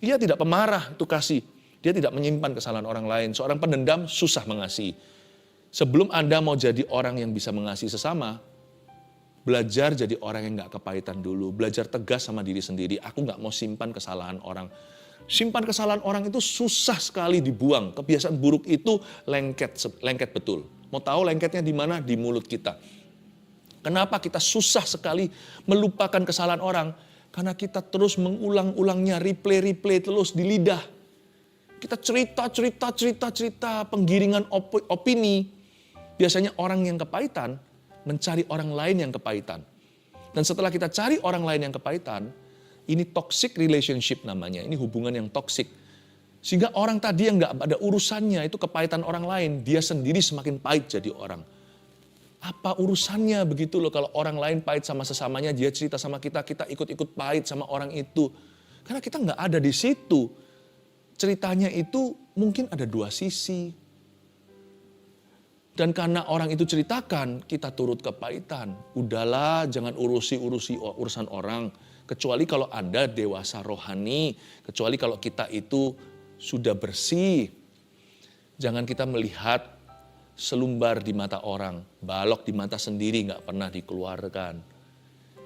Dia tidak pemarah, itu kasih. Dia tidak menyimpan kesalahan orang lain. Seorang pendendam susah mengasihi. Sebelum Anda mau jadi orang yang bisa mengasihi sesama, belajar jadi orang yang gak kepahitan dulu. Belajar tegas sama diri sendiri. Aku gak mau simpan kesalahan orang. Simpan kesalahan orang itu susah sekali dibuang. Kebiasaan buruk itu lengket betul. Mau tahu lengketnya di mana? Di mulut kita. Kenapa kita susah sekali melupakan kesalahan orang? Karena kita terus mengulang-ulangnya, replay terus di lidah. Kita cerita, penggiringan opini. Biasanya orang yang kepahitan mencari orang lain yang kepahitan. Dan setelah kita cari orang lain yang kepahitan, ini toxic relationship namanya, ini hubungan yang toxic. Sehingga orang tadi yang gak ada urusannya, itu kepahitan orang lain, dia sendiri semakin pahit jadi orang. Apa urusannya begitu loh, kalau orang lain pahit sama sesamanya, dia cerita sama kita, kita ikut-ikut pahit sama orang itu. Karena kita gak ada di situ. Ceritanya itu mungkin ada dua sisi. Dan karena orang itu ceritakan, kita turut kepahitan. Udahlah, jangan urusi urusan orang. Kecuali kalau Anda dewasa rohani, kecuali kalau kita itu sudah bersih. Jangan kita melihat selumbar di mata orang, balok di mata sendiri gak pernah dikeluarkan.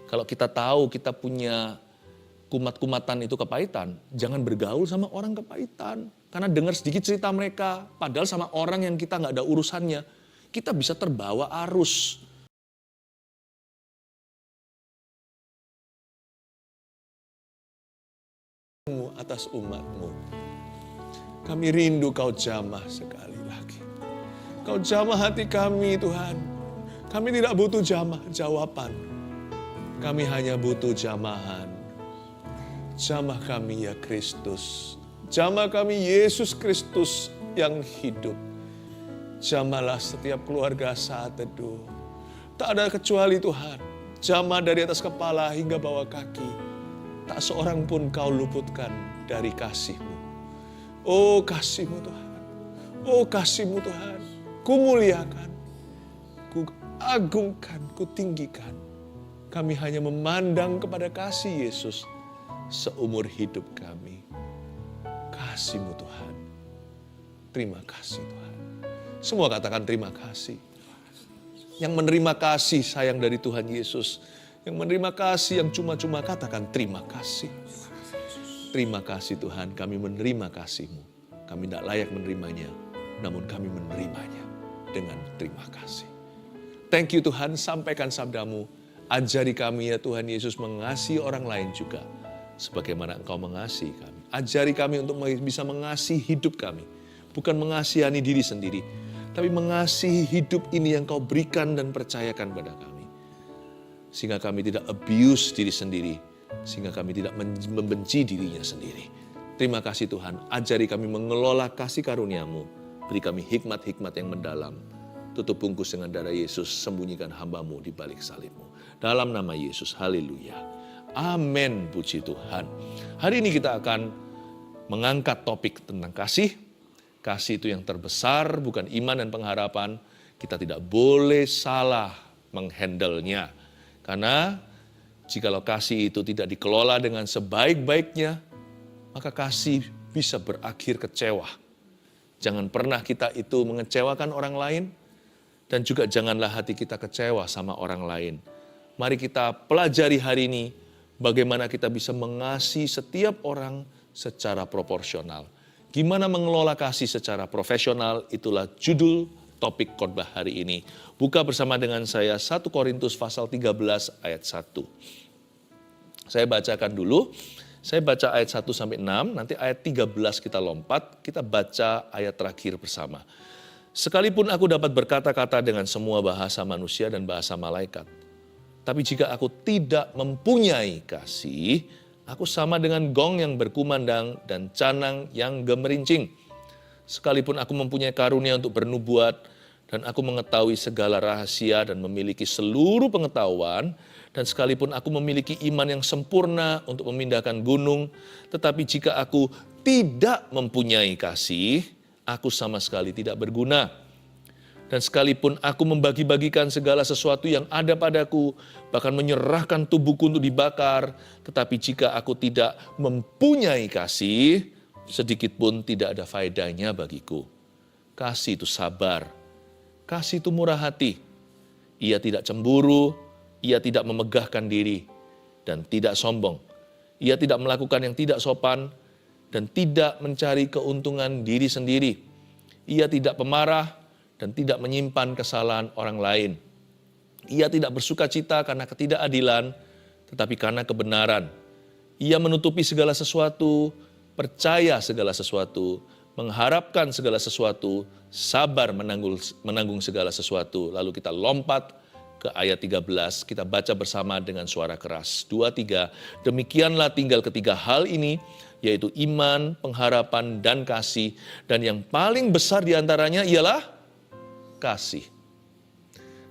Kalau kita tahu kita punya kumat-kumatan itu kepahitan, jangan bergaul sama orang kepahitan. Karena dengar sedikit cerita mereka, padahal sama orang yang kita gak ada urusannya, kita bisa terbawa arus. Atas umatmu. Kami rindu kau jamah sekali lagi. Kau jamah hati kami Tuhan. Kami tidak butuh jamah jawaban. Kami hanya butuh jamahan. Jamah kami ya Kristus. Jamah kami Yesus Kristus yang hidup. Jamahlah setiap keluarga saat teduh. Tak ada kecuali Tuhan. Jamah dari atas kepala hingga bawah kaki. Tak seorang pun kau luputkan dari kasih-Mu. Oh kasih-Mu Tuhan. Oh kasih-Mu Tuhan. Ku muliakan. Ku agungkan. Ku tinggikan. Kami hanya memandang kepada kasih Yesus seumur hidup kami. Kasih-Mu Tuhan. Terima kasih Tuhan. Semua katakan terima kasih. Yang menerima kasih sayang dari Tuhan Yesus. Yang menerima kasih yang cuma-cuma katakan terima kasih. Terima kasih Tuhan, kami menerima kasih-Mu. Kami tidak layak menerimanya, namun kami menerimanya dengan terima kasih. Thank you Tuhan, sampaikan sabda-Mu. Ajari kami ya Tuhan Yesus mengasihi orang lain juga. Sebagaimana Engkau mengasihi kami. Ajari kami untuk bisa mengasihi hidup kami. Bukan mengasihani diri sendiri. Tapi mengasihi hidup ini yang Kau berikan dan percayakan pada kami. Sehingga kami tidak abuse diri sendiri. Sehingga kami tidak membenci dirinya sendiri. Terima kasih Tuhan, ajari kami mengelola kasih karunia-Mu. Beri kami hikmat-hikmat yang mendalam. Tutup bungkus dengan darah Yesus, sembunyikan hamba-Mu di balik salib-Mu. Dalam nama Yesus, haleluya. Amin, puji Tuhan. Hari ini kita akan mengangkat topik tentang kasih. Kasih itu yang terbesar, bukan iman dan pengharapan. Kita tidak boleh salah menghandle-nya. Karena jikalau kasih itu tidak dikelola dengan sebaik-baiknya, maka kasih bisa berakhir kecewa. Jangan pernah kita itu mengecewakan orang lain, dan juga janganlah hati kita kecewa sama orang lain. Mari kita pelajari hari ini, bagaimana kita bisa mengasihi setiap orang secara proporsional. Gimana mengelola kasih secara profesional, itulah judul topik khotbah hari ini. Buka bersama dengan saya 1 Korintus pasal 13 ayat 1. Saya bacakan dulu. Saya baca ayat 1 sampai 6, nanti ayat 13 kita lompat, kita baca ayat terakhir bersama. Sekalipun aku dapat berkata-kata dengan semua bahasa manusia dan bahasa malaikat, tapi jika aku tidak mempunyai kasih, aku sama dengan gong yang berkumandang dan canang yang gemerincing. Sekalipun aku mempunyai karunia untuk bernubuat, dan aku mengetahui segala rahasia dan memiliki seluruh pengetahuan, dan sekalipun aku memiliki iman yang sempurna untuk memindahkan gunung, tetapi jika aku tidak mempunyai kasih, aku sama sekali tidak berguna. Dan sekalipun aku membagi-bagikan segala sesuatu yang ada padaku, bahkan menyerahkan tubuhku untuk dibakar, tetapi jika aku tidak mempunyai kasih, sedikit pun tidak ada faedahnya bagiku. Kasih itu sabar, kasih itu murah hati. Ia tidak cemburu, ia tidak memegahkan diri, dan tidak sombong. Ia tidak melakukan yang tidak sopan, dan tidak mencari keuntungan diri sendiri. Ia tidak pemarah, dan tidak menyimpan kesalahan orang lain. Ia tidak bersuka cita karena ketidakadilan, tetapi karena kebenaran. Ia menutupi segala sesuatu, percaya segala sesuatu, mengharapkan segala sesuatu, sabar menanggung segala sesuatu. Lalu kita lompat ke ayat 13, kita baca bersama dengan suara keras. 2, 3, demikianlah tinggal ketiga hal ini, yaitu iman, pengharapan, dan kasih. Dan yang paling besar diantaranya ialah kasih.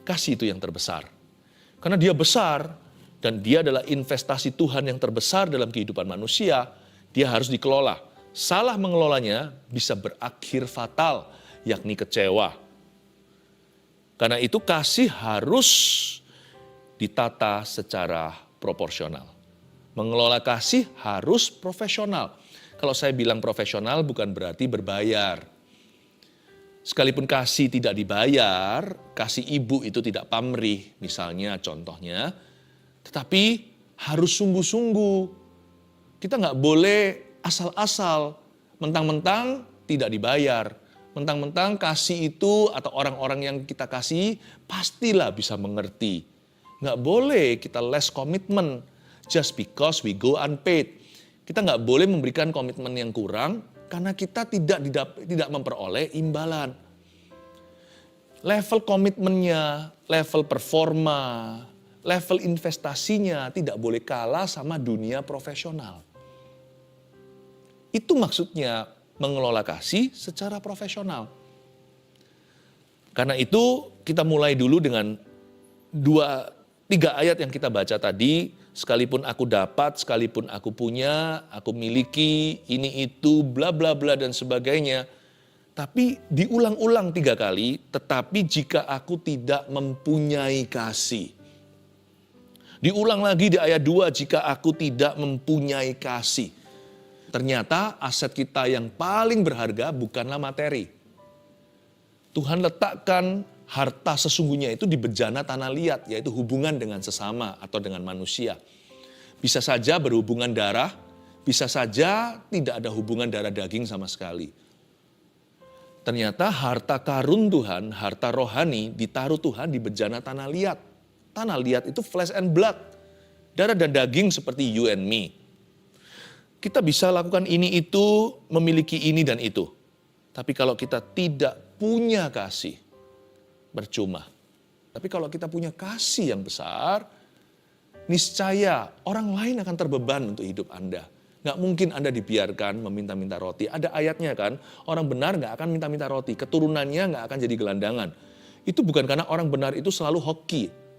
Kasih itu yang terbesar. Karena dia besar dan dia adalah investasi Tuhan yang terbesar dalam kehidupan manusia, dia harus dikelola. Salah mengelolanya bisa berakhir fatal, yakni kecewa. Karena itu kasih harus ditata secara proporsional. Mengelola kasih harus profesional. Kalau saya bilang profesional bukan berarti berbayar. Sekalipun kasih tidak dibayar, kasih ibu itu tidak pamrih, misalnya contohnya, tetapi harus sungguh-sungguh. Kita nggak boleh asal-asal, mentang-mentang tidak dibayar. Mentang-mentang kasih itu atau orang-orang yang kita kasih pastilah bisa mengerti. Nggak boleh kita less komitmen just because we go unpaid. Kita nggak boleh memberikan komitmen yang kurang karena kita tidak memperoleh imbalan. Level komitmennya, level performa, level investasinya tidak boleh kalah sama dunia profesional. Itu maksudnya mengelola kasih secara profesional. Karena itu kita mulai dulu dengan 3 ayat yang kita baca tadi. Sekalipun aku dapat, sekalipun aku punya, aku miliki, ini itu, bla bla bla dan sebagainya. Tapi diulang-ulang 3 kali, tetapi jika aku tidak mempunyai kasih. Diulang lagi di ayat 2, jika aku tidak mempunyai kasih. Ternyata aset kita yang paling berharga bukanlah materi. Tuhan letakkan harta sesungguhnya itu di bejana tanah liat, yaitu hubungan dengan sesama atau dengan manusia. Bisa saja berhubungan darah, bisa saja tidak ada hubungan darah daging sama sekali. Ternyata harta karun Tuhan, harta rohani ditaruh Tuhan di bejana tanah liat. Tanah liat itu flesh and blood, darah dan daging seperti you and me. Kita bisa lakukan ini itu, memiliki ini dan itu. Tapi kalau kita tidak punya kasih, percuma. Tapi kalau kita punya kasih yang besar, niscaya orang lain akan terbeban untuk hidup Anda. Nggak mungkin Anda dibiarkan meminta-minta roti. Ada ayatnya kan, orang benar nggak akan minta-minta roti. Keturunannya nggak akan jadi gelandangan. Itu bukan karena orang benar itu selalu hoki.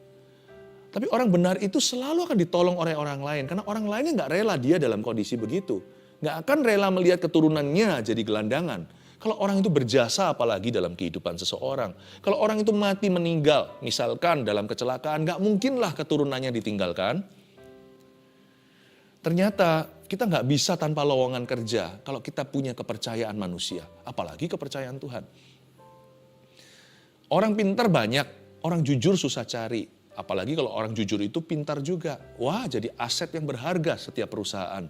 Tapi orang benar itu selalu akan ditolong oleh orang lain. Karena orang lainnya nggak rela dia dalam kondisi begitu. Nggak akan rela melihat keturunannya jadi gelandangan. Kalau orang itu berjasa apalagi dalam kehidupan seseorang. Kalau orang itu mati meninggal, misalkan dalam kecelakaan, gak mungkinlah keturunannya ditinggalkan. Ternyata kita gak bisa tanpa lowongan kerja kalau kita punya kepercayaan manusia. Apalagi kepercayaan Tuhan. Orang pintar banyak, orang jujur susah cari. Apalagi kalau orang jujur itu pintar juga. Wah, jadi aset yang berharga setiap perusahaan.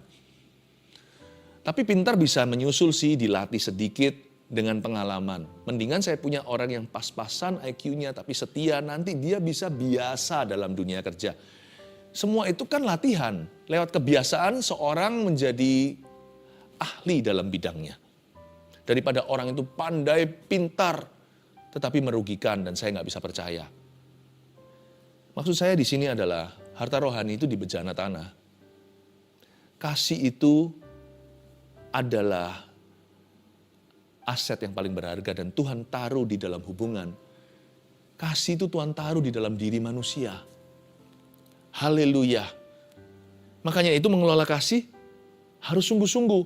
Tapi pintar bisa menyusul sih, dilatih sedikit dengan pengalaman. Mendingan saya punya orang yang pas-pasan IQ-nya tapi setia, nanti dia bisa biasa dalam dunia kerja. Semua itu kan latihan. Lewat kebiasaan seorang menjadi ahli dalam bidangnya. Daripada orang itu pandai, pintar, tetapi merugikan dan saya nggak bisa percaya. Maksud saya di sini adalah harta rohani itu di bejana tanah. Kasih itu adalah aset yang paling berharga dan Tuhan taruh di dalam hubungan. Kasih itu Tuhan taruh di dalam diri manusia. Haleluya. Makanya itu mengelola kasih harus sungguh-sungguh.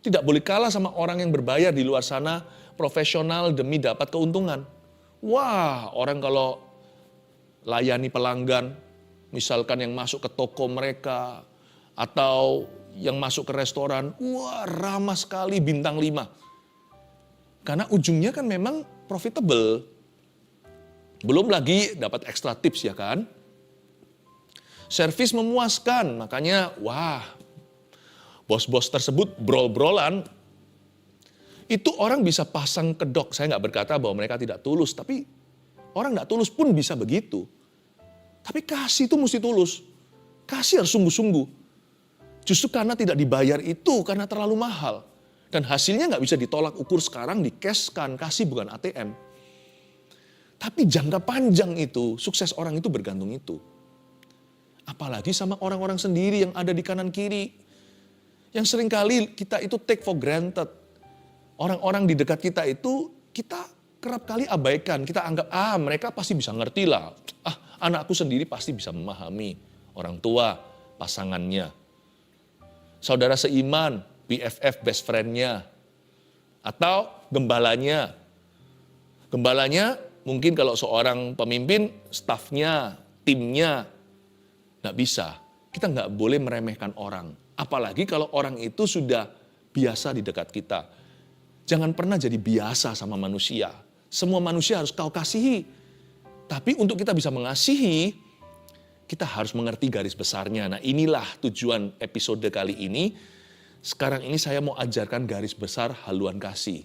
Tidak boleh kalah sama orang yang berbayar di luar sana profesional demi dapat keuntungan. Wah, orang kalau layani pelanggan, misalkan yang masuk ke toko mereka, atau yang masuk ke restoran, wah ramah sekali bintang 5. Karena ujungnya kan memang profitable. Belum lagi dapat extra tips ya kan. Servis memuaskan, makanya wah, bos-bos tersebut brol-brolan. Itu orang bisa pasang kedok. Saya nggak berkata bahwa mereka tidak tulus, tapi orang nggak tulus pun bisa begitu. Tapi kasih itu mesti tulus. Kasih harus sungguh-sungguh. Justru karena tidak dibayar itu, karena terlalu mahal. Dan hasilnya nggak bisa ditolak ukur sekarang, di-cash-kan. Kasih bukan ATM. Tapi jangka panjang itu, sukses orang itu bergantung itu. Apalagi sama orang-orang sendiri yang ada di kanan kiri. Yang seringkali kita itu take for granted. Orang-orang di dekat kita itu kita kerap kali abaikan. Kita anggap, mereka pasti bisa ngerti lah. Anakku sendiri pasti bisa memahami. Orang tua, pasangannya. Saudara seiman, BFF, best friend-nya. Atau gembalanya. Gembalanya mungkin kalau seorang pemimpin, stafnya, timnya. Nggak bisa. Kita nggak boleh meremehkan orang. Apalagi kalau orang itu sudah biasa di dekat kita. Jangan pernah jadi biasa sama manusia. Semua manusia harus kau kasihi. Tapi untuk kita bisa mengasihi, kita harus mengerti garis besarnya. Nah inilah tujuan episode kali ini. Sekarang ini saya mau ajarkan garis besar haluan kasih.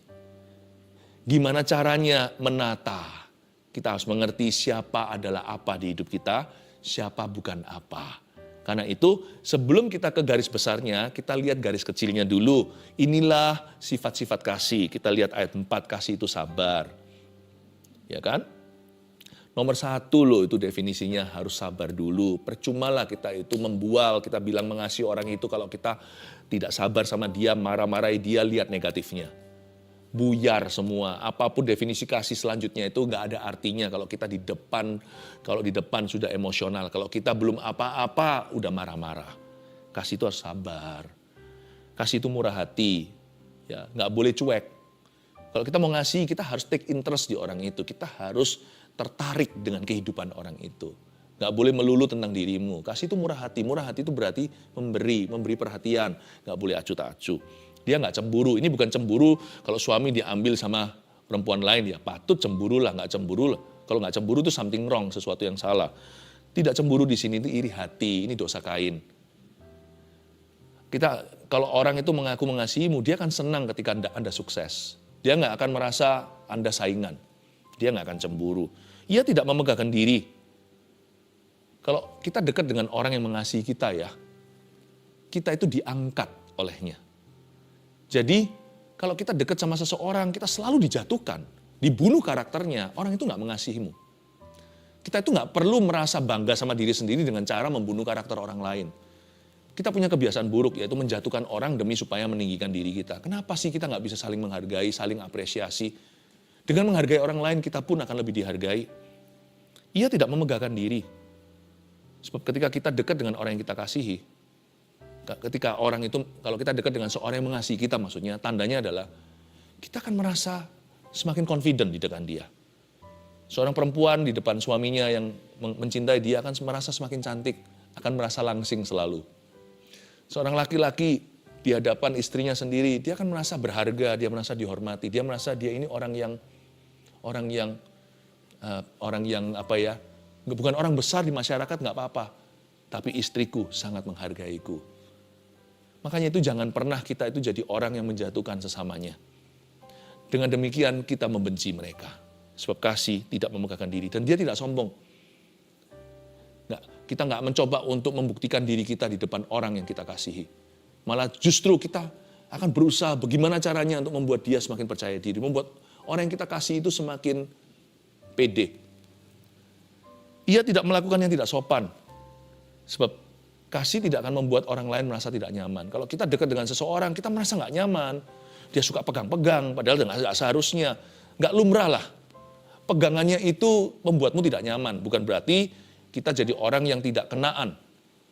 Gimana caranya menata? Kita harus mengerti siapa adalah apa di hidup kita, siapa bukan apa. Karena itu sebelum kita ke garis besarnya, kita lihat garis kecilnya dulu. Inilah sifat-sifat kasih. Kita lihat ayat 4, kasih itu sabar. Ya kan? Nomor 1 loh itu definisinya harus sabar dulu. Percumalah kita itu membual, kita bilang mengasihi orang itu kalau kita tidak sabar sama dia, marah-marahi dia, lihat negatifnya. Buyar semua, apapun definisi kasih selanjutnya itu nggak ada artinya kalau kita di depan sudah emosional, kalau kita belum apa-apa udah marah-marah. Kasih itu harus sabar, kasih itu murah hati, ya nggak boleh cuek. Kalau kita mau ngasih, kita harus take interest di orang itu, kita harus tertarik dengan kehidupan orang itu. Nggak boleh melulu tentang dirimu. Kasih itu murah hati itu berarti memberi perhatian, nggak boleh acuh tak acuh. Dia nggak cemburu. Ini bukan cemburu kalau suami diambil sama perempuan lain. Ya patut cemburu lah, nggak cemburu lah. Kalau nggak cemburu itu something wrong, sesuatu yang salah. Tidak cemburu di sini itu iri hati, ini dosa Kain. Kalau orang itu mengaku mengasihimu, dia akan senang ketika Anda sukses. Dia nggak akan merasa Anda saingan. Dia nggak akan cemburu. Ia tidak memegahkan diri. Kalau kita dekat dengan orang yang mengasihi kita ya, kita itu diangkat olehnya. Jadi kalau kita dekat sama seseorang, kita selalu dijatuhkan, dibunuh karakternya, orang itu nggak mengasihimu. Kita itu nggak perlu merasa bangga sama diri sendiri dengan cara membunuh karakter orang lain. Kita punya kebiasaan buruk, yaitu menjatuhkan orang demi supaya meninggikan diri kita. Kenapa sih kita nggak bisa saling menghargai, saling apresiasi? Dengan menghargai orang lain, kita pun akan lebih dihargai. Ia tidak memegahkan diri. Sebab ketika kita dekat dengan orang yang kita kasihi, ketika orang itu, kalau kita dekat dengan seorang yang mengasihi kita maksudnya, tandanya adalah kita akan merasa semakin confident di dekat dia. Seorang perempuan di depan suaminya yang mencintai dia akan merasa semakin cantik, akan merasa langsing selalu. Seorang laki-laki di hadapan istrinya sendiri, dia akan merasa berharga, dia merasa dihormati, dia merasa dia ini orang yang bukan orang besar di masyarakat nggak apa-apa, tapi istriku sangat menghargaiku. Makanya itu jangan pernah kita itu jadi orang yang menjatuhkan sesamanya. Dengan demikian kita membenci mereka. Sebab kasih tidak memegahkan diri dan dia tidak sombong. Kita nggak mencoba untuk membuktikan diri kita di depan orang yang kita kasihi. Malah justru kita akan berusaha bagaimana caranya untuk membuat dia semakin percaya diri. Membuat orang yang kita kasih itu semakin pede. Ia tidak melakukan yang tidak sopan. Sebab kasih tidak akan membuat orang lain merasa tidak nyaman. Kalau kita dekat dengan seseorang, kita merasa nggak nyaman. Dia suka pegang-pegang, padahal nggak seharusnya. Nggak lumrah lah. Pegangannya itu membuatmu tidak nyaman. Bukan berarti kita jadi orang yang tidak kenaan.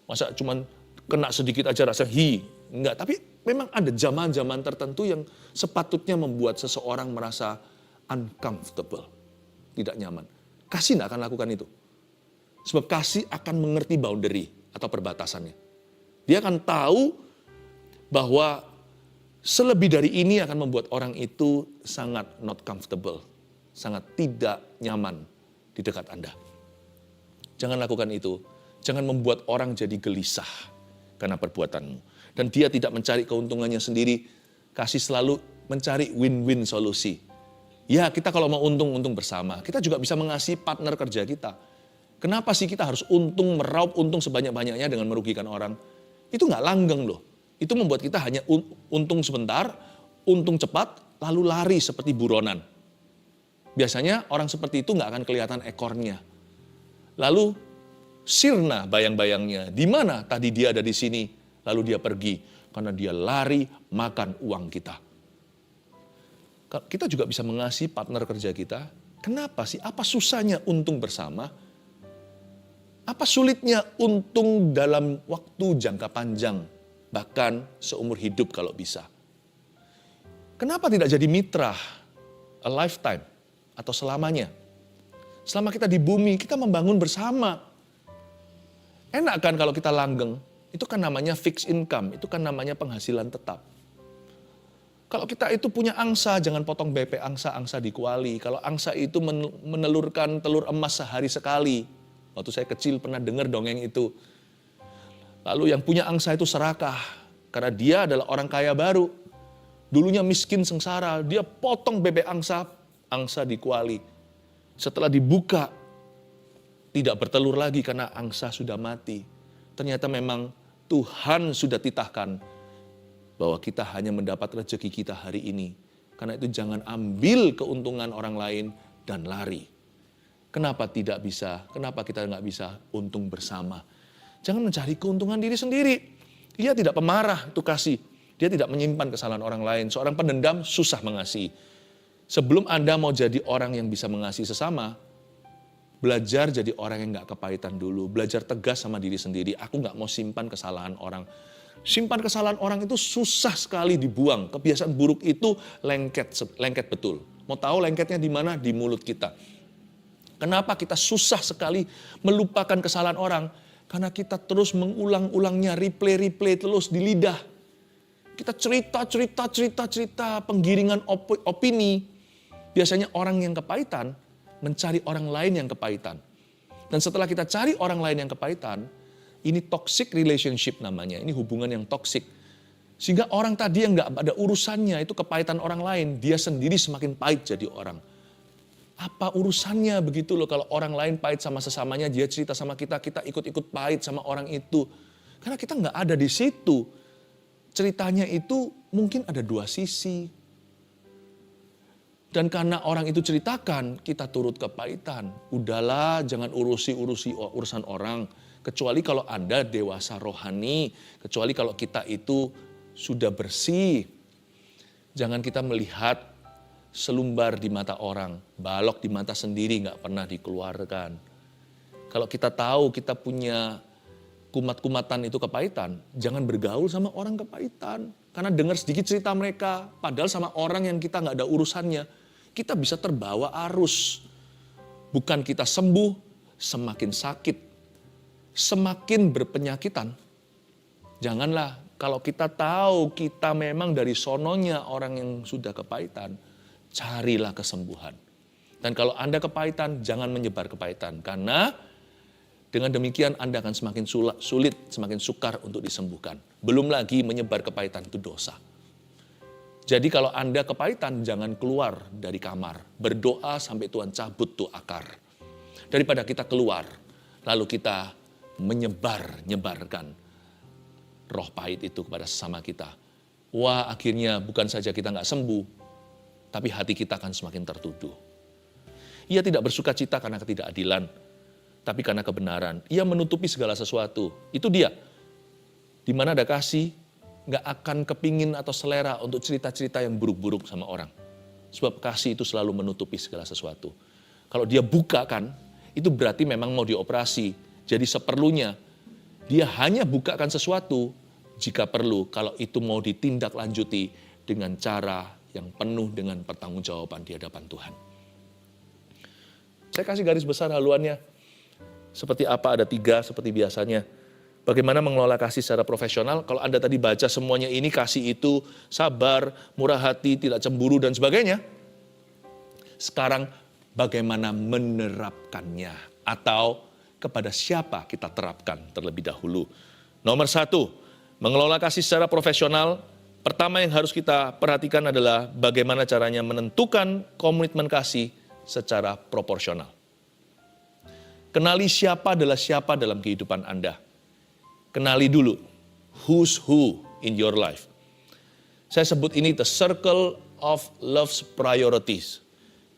Masa cuman kena sedikit aja rasa enggak. Tapi memang ada zaman-zaman tertentu yang sepatutnya membuat seseorang merasa uncomfortable. tidak nyaman. Kasih tidak akan lakukan itu. Sebab kasih akan mengerti boundary atau perbatasannya. Dia akan tahu bahwa selebih dari ini akan membuat orang itu sangat not comfortable. Sangat tidak nyaman di dekat Anda. Jangan lakukan itu. Jangan membuat orang jadi gelisah karena perbuatanmu. Dan dia tidak mencari keuntungannya sendiri. Kasih selalu mencari win-win solusi. Ya, kita kalau mau untung bersama. Kita juga bisa mengasihi partner kerja kita. Kenapa sih kita harus meraup untung sebanyak-banyaknya dengan merugikan orang? Itu nggak langgeng loh. Itu membuat kita hanya untung sebentar, untung cepat, lalu lari seperti buronan. Biasanya orang seperti itu nggak akan kelihatan ekornya. Lalu sirna bayang-bayangnya. Di mana tadi dia ada di sini, lalu dia pergi. Karena dia lari makan uang kita. Kita juga bisa mengasihi partner kerja kita. Kenapa sih? Apa susahnya untung bersama? Apa sulitnya untung dalam waktu jangka panjang? Bahkan seumur hidup kalau bisa. Kenapa tidak jadi mitra? A lifetime atau selamanya. Selama kita di bumi, kita membangun bersama. Enak kan kalau kita langgeng? Itu kan namanya fixed income, itu kan namanya penghasilan tetap. Kalau kita itu punya angsa, jangan potong BP angsa dikuali. Kalau angsa itu menelurkan telur emas sehari sekali. Waktu saya kecil pernah dengar dongeng itu. Lalu yang punya angsa itu serakah, karena dia adalah orang kaya baru. Dulunya miskin sengsara, dia potong BP angsa dikuali. Setelah dibuka, tidak bertelur lagi karena angsa sudah mati. Ternyata memang Tuhan sudah titahkan bahwa kita hanya mendapat rezeki kita hari ini. Karena itu jangan ambil keuntungan orang lain dan lari. Kenapa tidak bisa? Kenapa kita nggak bisa untung bersama? Jangan mencari keuntungan diri sendiri. Dia tidak pemarah, itu kasih. Dia tidak menyimpan kesalahan orang lain. Seorang pendendam susah mengasihi. Sebelum Anda mau jadi orang yang bisa mengasihi sesama, belajar jadi orang yang gak kepahitan dulu. Belajar tegas sama diri sendiri. Aku gak mau simpan kesalahan orang. Simpan kesalahan orang itu susah sekali dibuang. Kebiasaan buruk itu lengket betul. Mau tahu lengketnya di mana? Di mulut kita. Kenapa kita susah sekali melupakan kesalahan orang? Karena kita terus mengulang-ulangnya, replay terus di lidah. Kita cerita, penggiringan opini. Biasanya orang yang kepahitan mencari orang lain yang kepahitan. Dan setelah kita cari orang lain yang kepahitan, ini toxic relationship namanya, ini hubungan yang toxic. Sehingga orang tadi yang gak ada urusannya, itu kepahitan orang lain, dia sendiri semakin pahit jadi orang. Apa urusannya begitu loh kalau orang lain pahit sama sesamanya, dia cerita sama kita ikut-ikut pahit sama orang itu. Karena kita gak ada di situ. Ceritanya itu mungkin ada dua sisi. Dan karena orang itu ceritakan, kita turut kepahitan. Udahlah, jangan urusi urusan orang. Kecuali kalau Anda dewasa rohani, kecuali kalau kita itu sudah bersih. Jangan kita melihat selumbar di mata orang, balok di mata sendiri gak pernah dikeluarkan. Kalau kita tahu kita punya kumat-kumatan itu kepahitan, jangan bergaul sama orang kepahitan. Karena dengar sedikit cerita mereka, padahal sama orang yang kita gak ada urusannya, kita bisa terbawa arus. Bukan kita sembuh, semakin sakit. Semakin berpenyakitan. Janganlah, kalau kita tahu kita memang dari sononya orang yang sudah kepahitan, carilah kesembuhan. Dan kalau Anda kepahitan, jangan menyebar kepahitan. Karena dengan demikian Anda akan semakin sulit, semakin sukar untuk disembuhkan. Belum lagi menyebar kepahitan itu dosa. Jadi kalau Anda kepahitan, jangan keluar dari kamar. Berdoa sampai Tuhan cabut tuh akar. Daripada kita keluar, lalu kita menyebarkan roh pahit itu kepada sesama kita. Wah, akhirnya bukan saja kita nggak sembuh, tapi hati kita akan semakin tertuduh. Ia tidak bersuka cita karena ketidakadilan, tapi karena kebenaran. Ia menutupi segala sesuatu. Itu dia. Di mana ada kasih, nggak akan kepingin atau selera untuk cerita-cerita yang buruk-buruk sama orang. Sebab kasih itu selalu menutupi segala sesuatu. Kalau dia bukakan, itu berarti memang mau dioperasi. Jadi seperlunya, dia hanya bukakan sesuatu jika perlu, kalau itu mau ditindaklanjuti dengan cara yang penuh dengan pertanggungjawaban di hadapan Tuhan. Saya kasih garis besar haluannya. Seperti apa, ada 3 seperti biasanya. Bagaimana mengelola kasih secara profesional. Kalau Anda tadi baca semuanya ini, kasih itu sabar, murah hati, tidak cemburu dan sebagainya. Sekarang bagaimana menerapkannya. Atau kepada siapa kita terapkan terlebih dahulu. Nomor 1, mengelola kasih secara profesional. Pertama yang harus kita perhatikan adalah bagaimana caranya menentukan komitmen kasih secara proporsional. Kenali siapa adalah siapa dalam kehidupan Anda. Kenali dulu who's who in your life. Saya sebut ini the circle of love's priorities.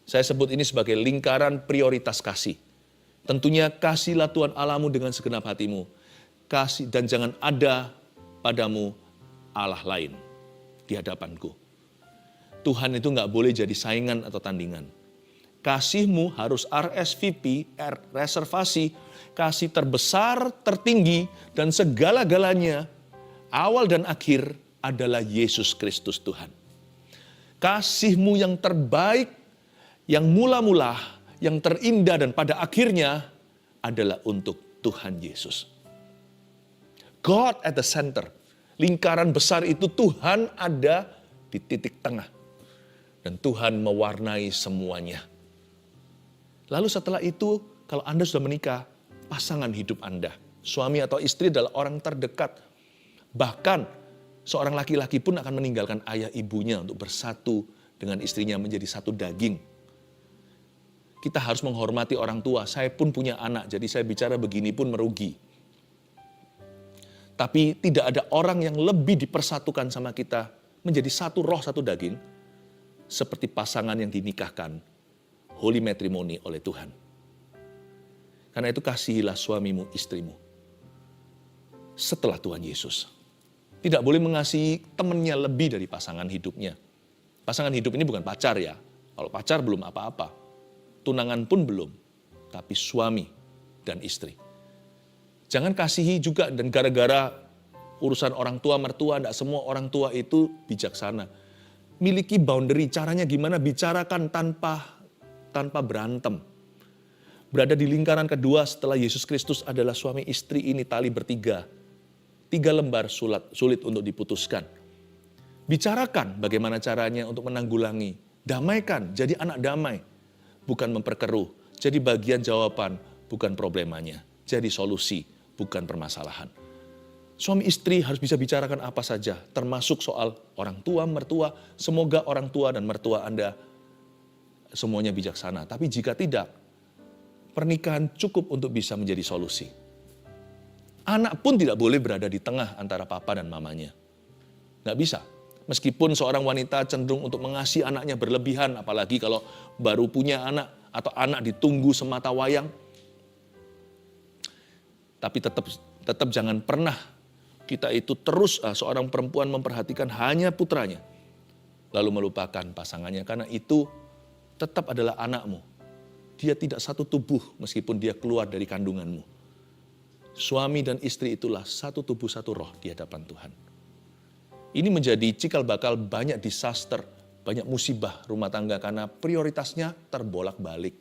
Saya sebut ini sebagai lingkaran prioritas kasih. Tentunya kasihlah Tuhan Allahmu dengan segenap hatimu. Kasih dan jangan ada padamu Allah lain di hadapanku. Tuhan itu nggak boleh jadi saingan atau tandingan. Kasihmu harus RSVP, reservasi, kasih terbesar, tertinggi, dan segala-galanya, awal dan akhir adalah Yesus Kristus Tuhan. Kasihmu yang terbaik, yang mula-mula, yang terindah dan pada akhirnya adalah untuk Tuhan Yesus. God at the center. Lingkaran besar itu Tuhan ada di titik tengah. Dan Tuhan mewarnai semuanya. Lalu setelah itu, kalau Anda sudah menikah, pasangan hidup Anda, suami atau istri adalah orang terdekat. Bahkan seorang laki-laki pun akan meninggalkan ayah ibunya untuk bersatu dengan istrinya menjadi satu daging. Kita harus menghormati orang tua. Saya pun punya anak, jadi saya bicara begini pun merugi. Tapi tidak ada orang yang lebih dipersatukan sama kita menjadi satu roh, satu daging, seperti pasangan yang dinikahkan, holy matrimony oleh Tuhan. Karena itu kasihilah suamimu, istrimu. Setelah Tuhan Yesus. Tidak boleh mengasihi temannya lebih dari pasangan hidupnya. Pasangan hidup ini bukan pacar ya. Kalau pacar belum apa-apa. Tunangan pun belum. Tapi suami dan istri. Jangan kasihi juga dan gara-gara urusan orang tua, mertua, tidak semua orang tua itu bijaksana. Miliki boundary, caranya gimana bicarakan tanpa berantem. Berada di lingkaran kedua setelah Yesus Kristus adalah suami istri ini tali bertiga. 3 lembar sulit untuk diputuskan. Bicarakan bagaimana caranya untuk menanggulangi. Damaikan, jadi anak damai. Bukan memperkeruh, jadi bagian jawaban, bukan problemanya. Jadi solusi, bukan permasalahan. Suami istri harus bisa bicarakan apa saja, termasuk soal orang tua, mertua. Semoga orang tua dan mertua Anda semuanya bijaksana. Tapi jika tidak, pernikahan cukup untuk bisa menjadi solusi. Anak pun tidak boleh berada di tengah antara papa dan mamanya. Nggak bisa. Meskipun seorang wanita cenderung untuk mengasihi anaknya berlebihan, apalagi kalau baru punya anak atau anak ditunggu semata wayang. Tapi tetap jangan pernah kita itu terus seorang perempuan memperhatikan hanya putranya. Lalu melupakan pasangannya karena itu tetap adalah anakmu. Dia tidak satu tubuh meskipun dia keluar dari kandunganmu. Suami dan istri itulah satu tubuh, satu roh di hadapan Tuhan. Ini menjadi cikal bakal banyak disaster, banyak musibah rumah tangga karena prioritasnya terbolak-balik.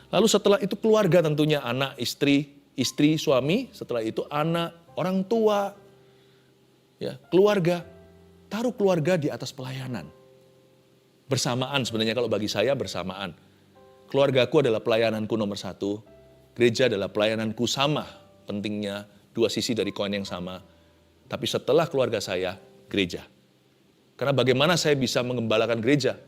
Lalu setelah itu keluarga tentunya anak, istri, suami, setelah itu anak, orang tua, ya, keluarga. Taruh keluarga di atas pelayanan. Bersamaan sebenarnya kalau bagi saya bersamaan. Keluargaku adalah pelayananku nomor 1. Gereja adalah pelayananku sama. Pentingnya 2 sisi dari koin yang sama. Tapi setelah keluarga saya, gereja. Karena bagaimana saya bisa mengembalakan gereja?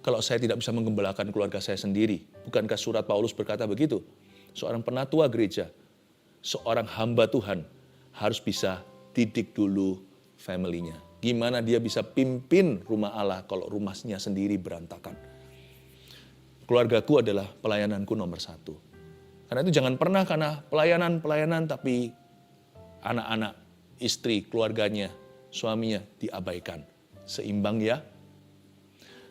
Kalau saya tidak bisa mengembalakan keluarga saya sendiri. Bukankah surat Paulus berkata begitu? Seorang penatua gereja, seorang hamba Tuhan harus bisa didik dulu family-nya. Gimana dia bisa pimpin rumah Allah kalau rumahnya sendiri berantakan. Keluargaku adalah pelayananku nomor 1. Karena itu jangan pernah karena pelayanan tapi anak-anak, istri, keluarganya, suaminya diabaikan. Seimbang ya.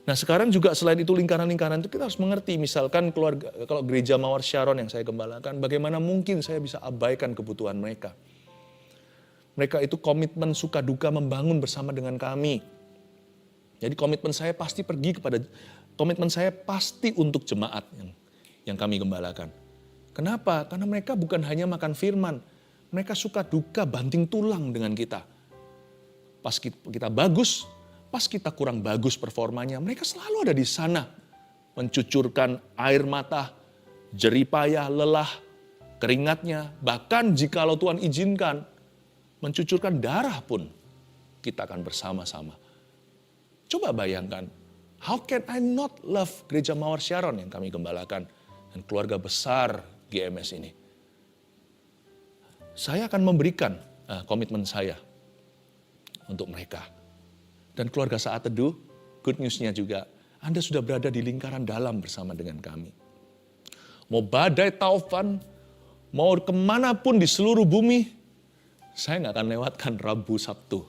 Nah sekarang juga selain itu lingkaran-lingkaran itu kita harus mengerti. Misalkan keluarga, kalau gereja Mawar Sharon yang saya gembalakan, bagaimana mungkin saya bisa abaikan kebutuhan mereka. Mereka itu komitmen suka duka membangun bersama dengan kami. Jadi komitmen saya pasti untuk jemaat. yang kami gembalakan. Kenapa? Karena mereka bukan hanya makan firman, mereka suka duka banting tulang dengan kita. Pas kita bagus, pas kita kurang bagus performanya, mereka selalu ada di sana. Mencucurkan air mata, jerih payah, lelah, keringatnya. Bahkan jikalau Tuhan izinkan, mencucurkan darah pun kita akan bersama-sama. Coba bayangkan, how can I not love Gereja Mawar Sharon yang kami gembalakan dan keluarga besar GMS ini. Saya akan memberikan komitmen saya untuk mereka. Dan keluarga Saat Teduh, good news-nya juga, Anda sudah berada di lingkaran dalam bersama dengan kami. Mau badai taufan, mau kemanapun di seluruh bumi, saya nggak akan lewatkan Rabu Sabtu.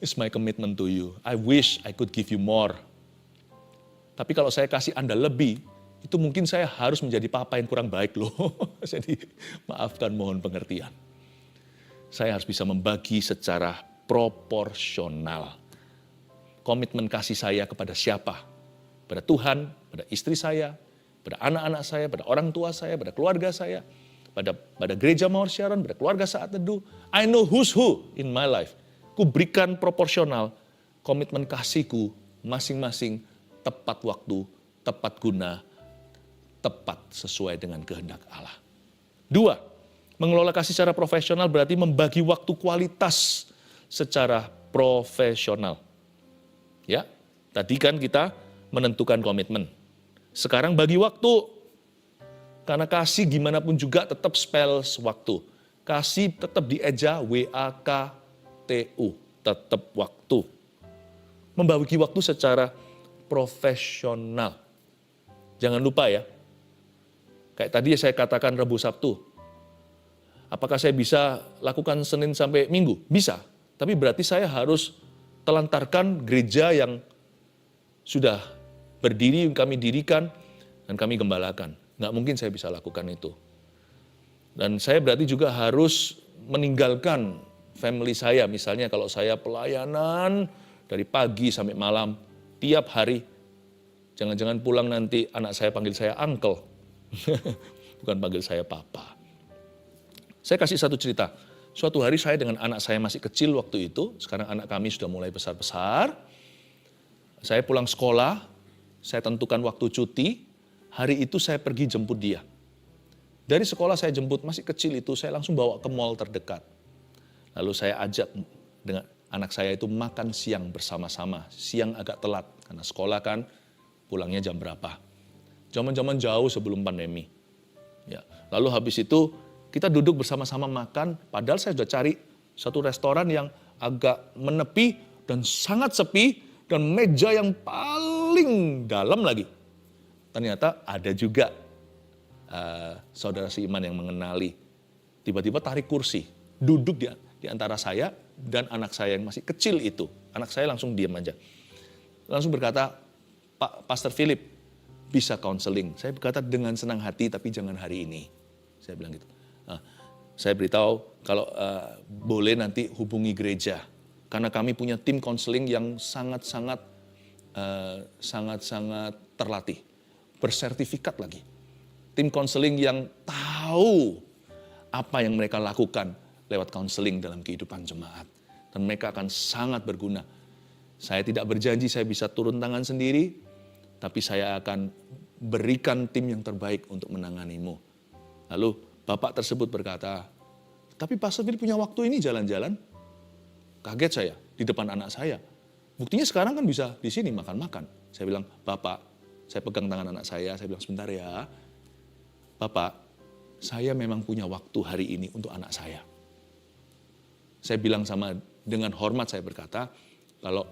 It's my commitment to you. I wish I could give you more. Tapi kalau saya kasih Anda lebih, itu mungkin saya harus menjadi papa yang kurang baik loh. Jadi maafkan, mohon pengertian. Saya harus bisa membagi secara proporsional. Komitmen kasih saya kepada siapa? Pada Tuhan, pada istri saya, pada anak-anak saya, pada orang tua saya, pada keluarga saya, pada Gereja Mawar Sharon, pada keluarga Saat Teduh. I know who's who in my life. Ku berikan proporsional komitmen kasihku masing-masing tepat waktu, tepat guna, tepat sesuai dengan kehendak Allah. 2, mengelola kasih secara profesional berarti membagi waktu kualitas secara profesional. Ya, tadi kan kita menentukan komitmen. Sekarang bagi waktu. Karena kasih gimana pun juga tetap spells waktu. Kasih tetap dieja WAKTU, tetap waktu. Membagi waktu secara profesional. Jangan lupa ya, kayak tadi saya katakan Rabu Sabtu. Apakah saya bisa lakukan Senin sampai Minggu? Bisa. Tapi berarti saya harus telantarkan gereja yang sudah berdiri, kami dirikan, dan kami gembalakan. Nggak mungkin saya bisa lakukan itu. Dan saya berarti juga harus meninggalkan family saya. Misalnya kalau saya pelayanan dari pagi sampai malam, tiap hari. Jangan-jangan pulang nanti anak saya panggil saya uncle. Bukan panggil saya papa. Saya kasih satu cerita. Suatu hari saya dengan anak saya masih kecil waktu itu. Sekarang anak kami sudah mulai besar-besar. Saya pulang sekolah. Saya tentukan waktu cuti. Hari itu saya pergi jemput dia. Dari sekolah saya jemput, masih kecil itu saya langsung bawa ke mall terdekat. Lalu saya ajak dengan anak saya itu makan siang bersama-sama. Siang agak telat karena sekolah kan pulangnya jam berapa. Zaman-zaman jauh sebelum pandemi. Ya. Lalu habis itu kita duduk bersama-sama makan, padahal saya sudah cari satu restoran yang agak menepi dan sangat sepi dan meja yang paling dalam lagi. Ternyata ada juga saudara seiman yang mengenali. Tiba-tiba tarik kursi, duduk di antara saya dan anak saya yang masih kecil itu. Anak saya langsung diam aja. Langsung berkata, Pak Pastor Philip, bisa counseling. Saya berkata dengan senang hati, tapi jangan hari ini. Saya bilang gitu. Nah, saya beritahu kalau boleh nanti hubungi gereja. Karena kami punya tim counseling yang sangat-sangat terlatih. Bersertifikat lagi. Tim counseling yang tahu apa yang mereka lakukan lewat counseling dalam kehidupan jemaat. Dan mereka akan sangat berguna. Saya tidak berjanji saya bisa turun tangan sendiri, tapi saya akan berikan tim yang terbaik untuk menanganimu. Lalu bapak tersebut berkata, tapi Pastor Philip punya waktu ini jalan-jalan. Kaget saya di depan anak saya. Buktinya sekarang kan bisa di sini makan-makan. Saya bilang, Bapak, saya pegang tangan anak saya bilang sebentar ya. Bapak, saya memang punya waktu hari ini untuk anak saya. Saya bilang dengan hormat saya berkata, kalau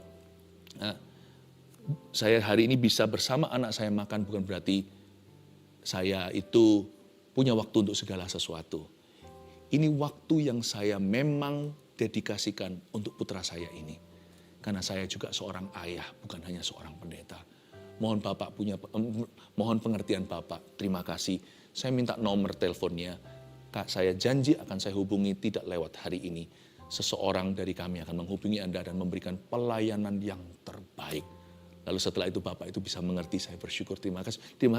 saya hari ini bisa bersama anak saya makan bukan berarti saya itu punya waktu untuk segala sesuatu. Ini waktu yang saya memang dedikasikan untuk putra saya ini. Karena saya juga seorang ayah, bukan hanya seorang pendeta. Mohon pengertian Bapak. Terima kasih. Saya minta nomor teleponnya. Kak, saya janji akan saya hubungi tidak lewat hari ini. Seseorang dari kami akan menghubungi Anda dan memberikan pelayanan yang terbaik. Lalu setelah itu Bapak itu bisa mengerti, saya bersyukur, terima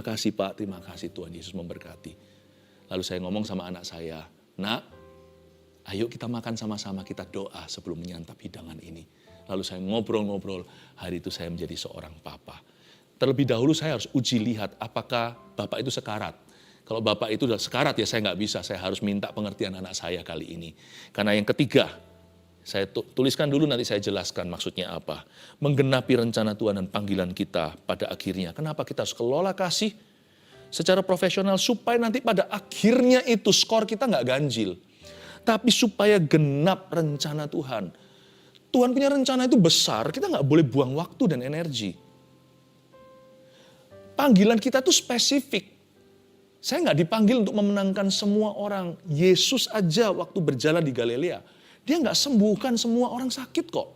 kasih Pak, terima kasih Tuhan Yesus memberkati. Lalu saya ngomong sama anak saya, nak, ayo kita makan sama-sama, kita doa sebelum menyantap hidangan ini. Lalu saya ngobrol-ngobrol, hari itu saya menjadi seorang papa. Terlebih dahulu saya harus uji lihat apakah Bapak itu sekarat. Kalau Bapak itu udah sekarat ya saya nggak bisa, saya harus minta pengertian anak saya kali ini. Karena yang ketiga, saya tuliskan dulu nanti saya jelaskan maksudnya apa. Menggenapi rencana Tuhan dan panggilan kita pada akhirnya. Kenapa kita harus kelola kasih secara profesional supaya nanti pada akhirnya itu skor kita nggak ganjil. Tapi supaya genap rencana Tuhan. Tuhan punya rencana itu besar, kita nggak boleh buang waktu dan energi. Panggilan kita itu spesifik. Saya nggak dipanggil untuk memenangkan semua orang. Yesus aja waktu berjalan di Galilea, dia nggak sembuhkan semua orang sakit kok.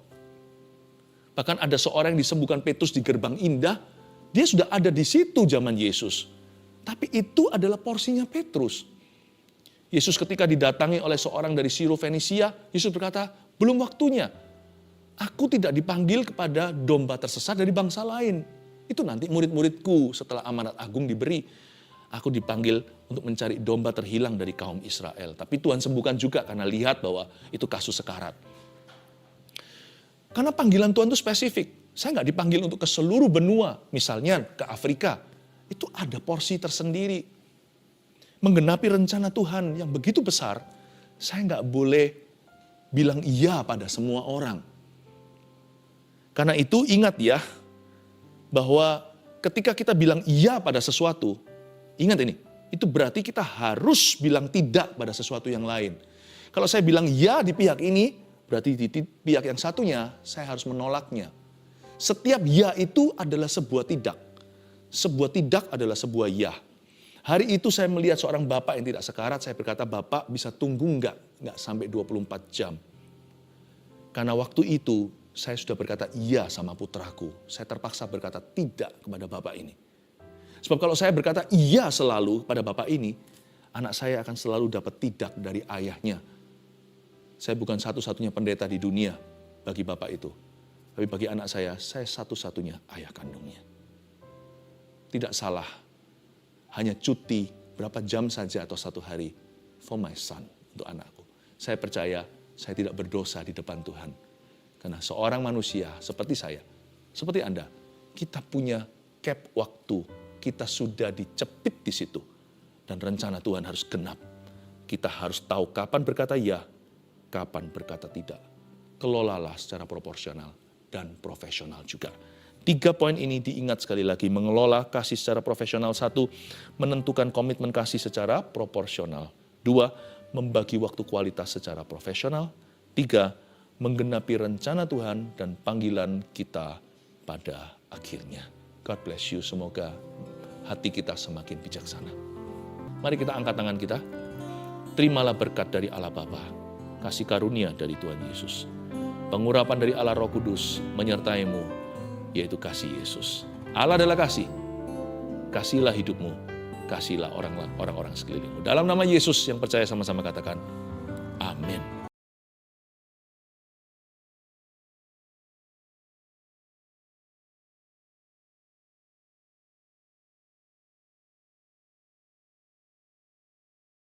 Bahkan ada seorang yang disembuhkan Petrus di gerbang indah, dia sudah ada di situ zaman Yesus. Tapi itu adalah porsinya Petrus. Yesus ketika didatangi oleh seorang dari Sirofenisia, Yesus berkata, belum waktunya. Aku tidak dipanggil kepada domba tersesat dari bangsa lain. Itu nanti murid-muridku setelah amanat agung diberi. Aku dipanggil untuk mencari domba terhilang dari kaum Israel. Tapi Tuhan sembuhkan juga karena lihat bahwa itu kasus sekarat. Karena panggilan Tuhan itu spesifik. Saya nggak dipanggil untuk ke seluruh benua. Misalnya ke Afrika. Itu ada porsi tersendiri. Menggenapi rencana Tuhan yang begitu besar. Saya nggak boleh bilang iya pada semua orang. Karena itu ingat ya, bahwa ketika kita bilang iya pada sesuatu, ingat ini, itu berarti kita harus bilang tidak pada sesuatu yang lain. Kalau saya bilang ya di pihak ini, berarti di pihak yang satunya saya harus menolaknya. Setiap ya itu adalah sebuah tidak. Sebuah tidak adalah sebuah ya. Hari itu saya melihat seorang bapak yang tidak sekarat, saya berkata, Bapak bisa tunggu enggak sampai 24 jam. Karena waktu itu saya sudah berkata iya sama putraku. Saya terpaksa berkata tidak kepada bapak ini. Sebab kalau saya berkata iya selalu pada bapak ini, anak saya akan selalu dapat tidak dari ayahnya. Saya bukan satu-satunya pendeta di dunia bagi bapak itu. Tapi bagi anak saya satu-satunya ayah kandungnya. Tidak salah, hanya cuti berapa jam saja atau 1 hari for my son, untuk anakku. Saya percaya saya tidak berdosa di depan Tuhan. Karena seorang manusia seperti saya, seperti Anda, kita punya cap waktu, kita sudah dicepit di situ. Dan rencana Tuhan harus genap. Kita harus tahu kapan berkata ya, kapan berkata tidak. Kelolalah secara proporsional dan profesional juga. 3 poin ini diingat sekali lagi, mengelola kasih secara profesional. 1, menentukan komitmen kasih secara proporsional. 2, membagi waktu kualitas secara profesional. 3, menggenapi rencana Tuhan dan panggilan kita pada akhirnya. God bless you, semoga hati kita semakin bijaksana. Mari kita angkat tangan kita. Terimalah berkat dari Allah Bapa, kasih karunia dari Tuhan Yesus, pengurapan dari Allah Roh Kudus menyertaimu, yaitu kasih Yesus. Allah adalah kasih. Kasihilah hidupmu, kasihilah orang-orang sekelilingmu. Dalam nama Yesus yang percaya sama-sama katakan, amin.